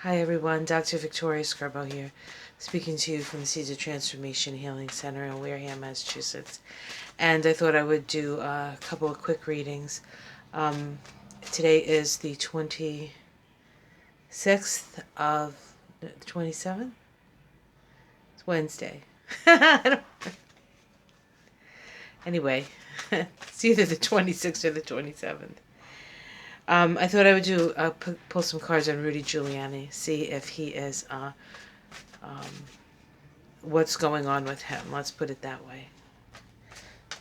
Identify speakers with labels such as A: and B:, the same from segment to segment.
A: Hi everyone, Dr. Victoria Scrabo here, speaking to you from the Seeds of Transformation Healing Center in Wareham, Massachusetts. And I thought I would do a couple of quick readings. Today is the 26th of the 27th? It's Wednesday. Anyway, it's either the 26th or the 27th. I thought I would do pull some cards on Rudy Giuliani, see if he is what's going on with him. Let's put it that way.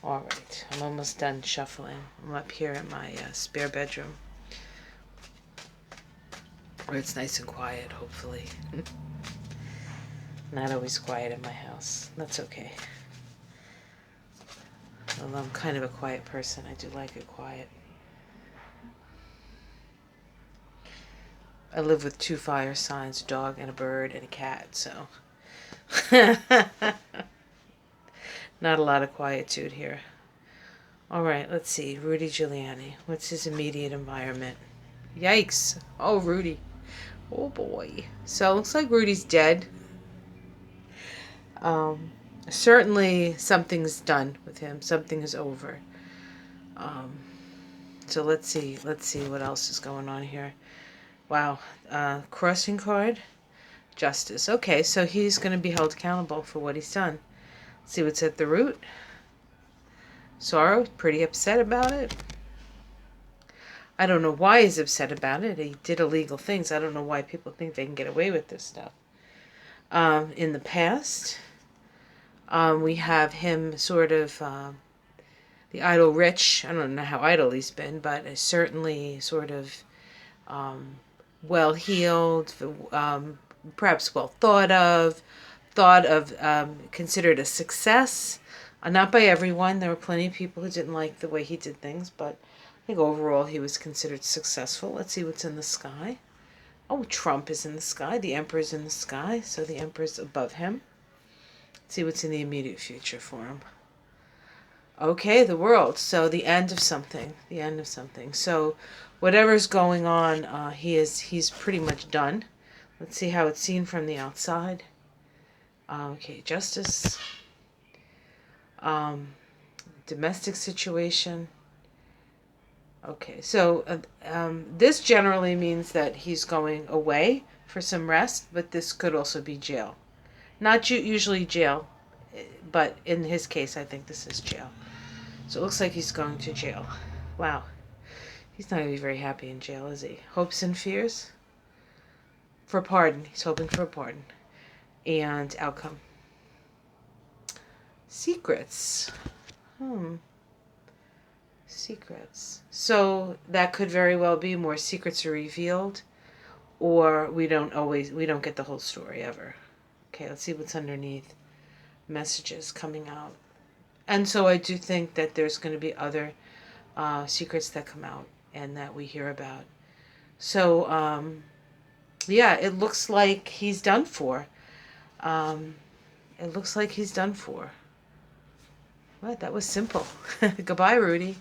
A: All right, I'm almost done shuffling. I'm up here in my spare bedroom, where it's nice and quiet, hopefully. Not always quiet in my house. That's okay. Although I'm kind of a quiet person, I do like it quiet. I live with 2 fire signs, a dog and a bird and a cat, so not a lot of quietude here. All right, let's see. Rudy Giuliani. What's his immediate environment? Yikes. Oh, Rudy. Oh, boy. So it looks like Rudy's dead. Certainly something's done with him. Something is over. So let's see what else is going on here. Wow. Crossing card. Justice. Okay, so he's going to be held accountable for what he's done. Let's see what's at the root. Sorrow. Pretty upset about it. I don't know why he's upset about it. He did illegal things. I don't know why people think they can get away with this stuff. In the past, we have him sort of the idle rich. I don't know how idle he's been, but certainly sort of well-heeled, perhaps well thought of, considered a success. Not by everyone. There were plenty of people who didn't like the way he did things, but I think overall he was considered successful. Let's see what's in the sky. Oh, Trump is in the sky. The Emperor's in the sky, so the Emperor's above him. Let's see what's in the immediate future for him. Okay, the world. So the end of something. The end of something. So whatever's going on, he's pretty much done. Let's see how it's seen from the outside. Okay, justice. Domestic situation. Okay, so this generally means that he's going away for some rest, but this could also be jail. Not usually jail, but in his case, I think this is jail. So it looks like he's going to jail. Wow. He's not going to be very happy in jail, is he? Hopes and fears? For pardon. He's hoping for a pardon. And outcome. Secrets. Secrets. So that could very well be more secrets are revealed, or we don't get the whole story ever. Okay, let's see what's underneath. Messages coming out. And so I do think that there's going to be other secrets that come out and that we hear about. So, yeah, it looks like he's done for. It looks like he's done for. What? That was simple. Goodbye, Rudy.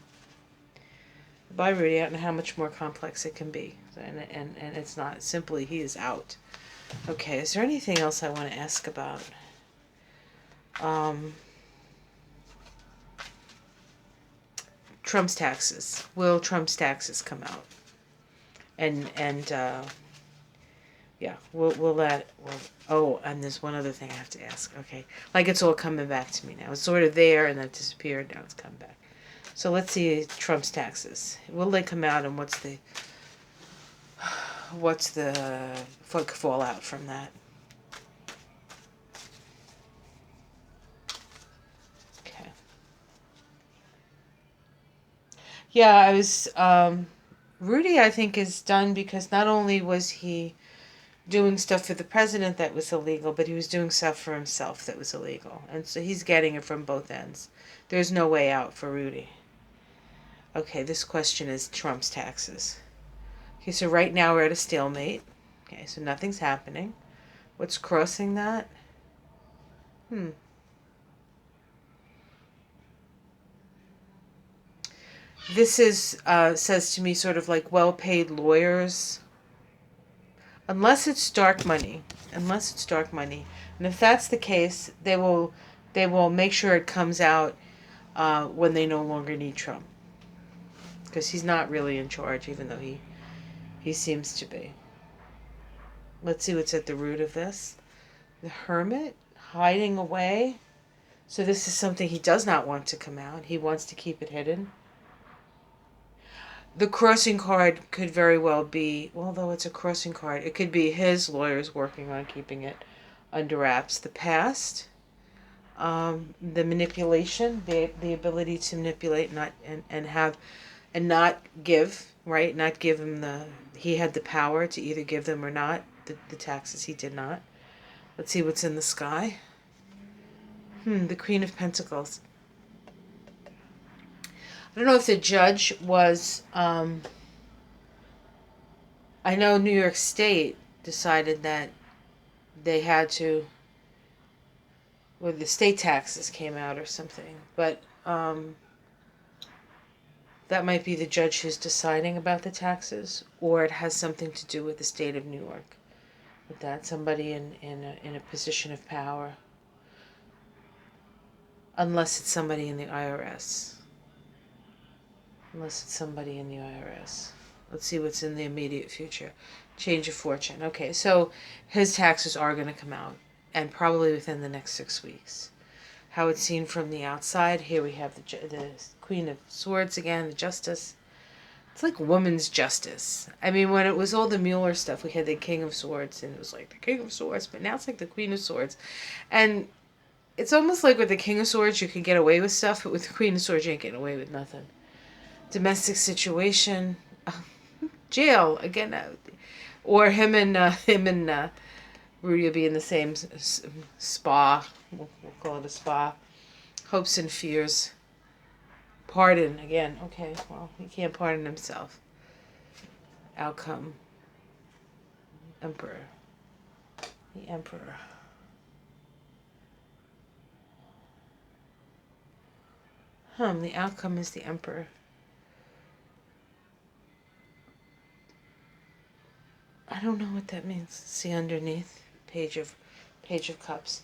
A: Goodbye, Rudy. I don't know how much more complex it can be. And it's not. Simply, he is out. Okay, is there anything else I want to ask about? Trump's taxes. Will Trump's taxes come out? And yeah, will that? Oh, and there's one other thing I have to ask. Okay, like it's all coming back to me now. It's sort of there and then it disappeared. Now it's come back. So let's see Trump's taxes. Will they come out, and what's the fallout from that? Okay. Yeah, I was Rudy, I think, is done because not only was he doing stuff for the president that was illegal, but he was doing stuff for himself that was illegal. And so he's getting it from both ends. There's no way out for Rudy. Okay, this question is Trump's taxes. Okay, so right now we're at a stalemate. Okay, so nothing's happening. What's crossing that? This is says to me sort of like well-paid lawyers. Unless it's dark money. Unless it's dark money. And if that's the case, they will make sure it comes out when they no longer need Trump. Because he's not really in charge, even though he seems to be. Let's see what's at the root of this. The Hermit, hiding away. So this is something he does not want to come out. He wants to keep it hidden. The crossing card could very well be, although it's a crossing card, it could be his lawyers working on keeping it under wraps. The past, the manipulation, the ability to manipulate, and not give, right? Not give him he had the power to either give them or not. The taxes he did not. Let's see what's in the sky. The Queen of Pentacles. I don't know if the judge was, I know New York State decided that they had to, well, the state taxes came out or something, but that might be the judge who's deciding about the taxes, or it has something to do with the state of New York. With that, somebody in a position of power. Unless it's somebody in the IRS. Unless it's somebody in the IRS. Let's see what's in the immediate future. Change of fortune. Okay, so his taxes are going to come out, and probably within the next 6 weeks. How it's seen from the outside. Here we have the Queen of Swords again, the Justice. It's like woman's justice. I mean, when it was all the Mueller stuff, we had the King of Swords, and it was like the King of Swords, but now it's like the Queen of Swords. And it's almost like with the King of Swords, you can get away with stuff, but with the Queen of Swords, you ain't getting away with nothing. Domestic situation, jail again, or him and Rudy will be in the same spa. We'll call it a spa. Hopes and fears. Pardon again. Okay, well, he can't pardon himself. Outcome. Emperor. The Emperor. The outcome is the Emperor. I don't know what that means. See underneath, Page of Cups.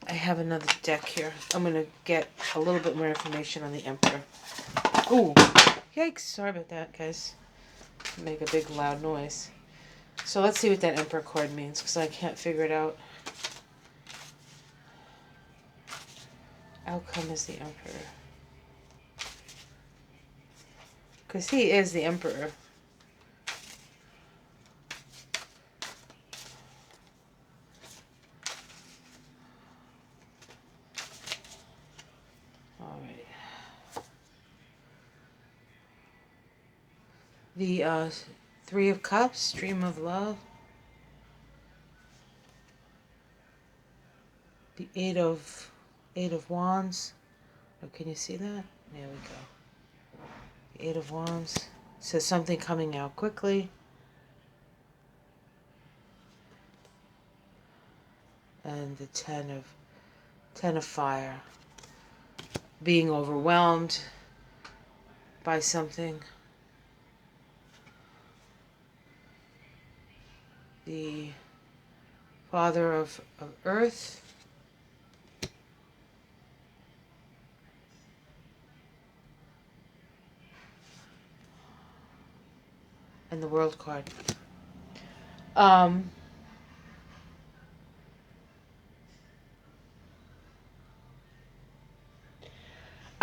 A: I have another deck here. I'm gonna get a little bit more information on the Emperor. Ooh, yikes! Sorry about that, guys. Make a big loud noise. So let's see what that Emperor card means, because I can't figure it out. Outcome is the Emperor. Because he is the Emperor. The Three of Cups, Dream of Love. The Eight of Wands. Oh, can you see that? There we go. The Eight of Wands. Says something coming out quickly. And the Ten of Fire. Being overwhelmed by something. The Father of Earth. And the World card. I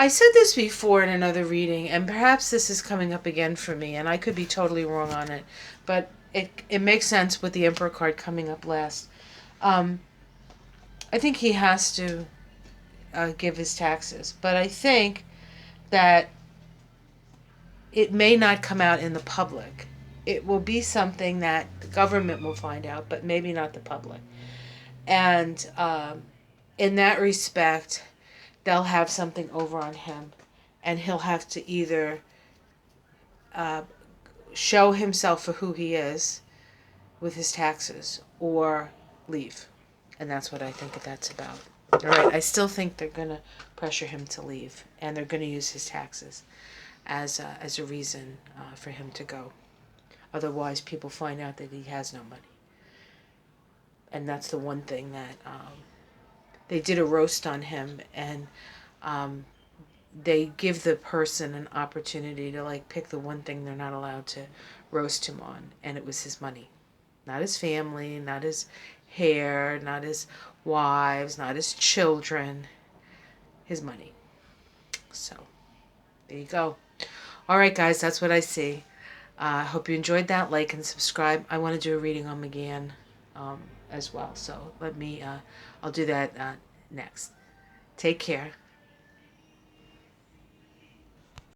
A: said this before in another reading, and perhaps this is coming up again for me, and I could be totally wrong on it, but it makes sense with the Emperor card coming up last. I think he has to give his taxes, but I think that it may not come out in the public. It will be something that the government will find out, but maybe not the public. And in that respect, they'll have something over on him, and he'll have to either show himself for who he is with his taxes or leave. And that's what I think that's about. All right, I still think they're going to pressure him to leave, and they're going to use his taxes as a reason for him to go. Otherwise, people find out that he has no money. And that's the one thing that they did a roast on him, and um, they give the person an opportunity to like pick the one thing they're not allowed to roast him on, and it was his money. Not his family, not his hair, not his wives, not his children, his money. So, there you go. All right, guys, that's what I see. I hope you enjoyed that. Like and subscribe. I want to do a reading on McGann as well. So, I'll do that next. Take care.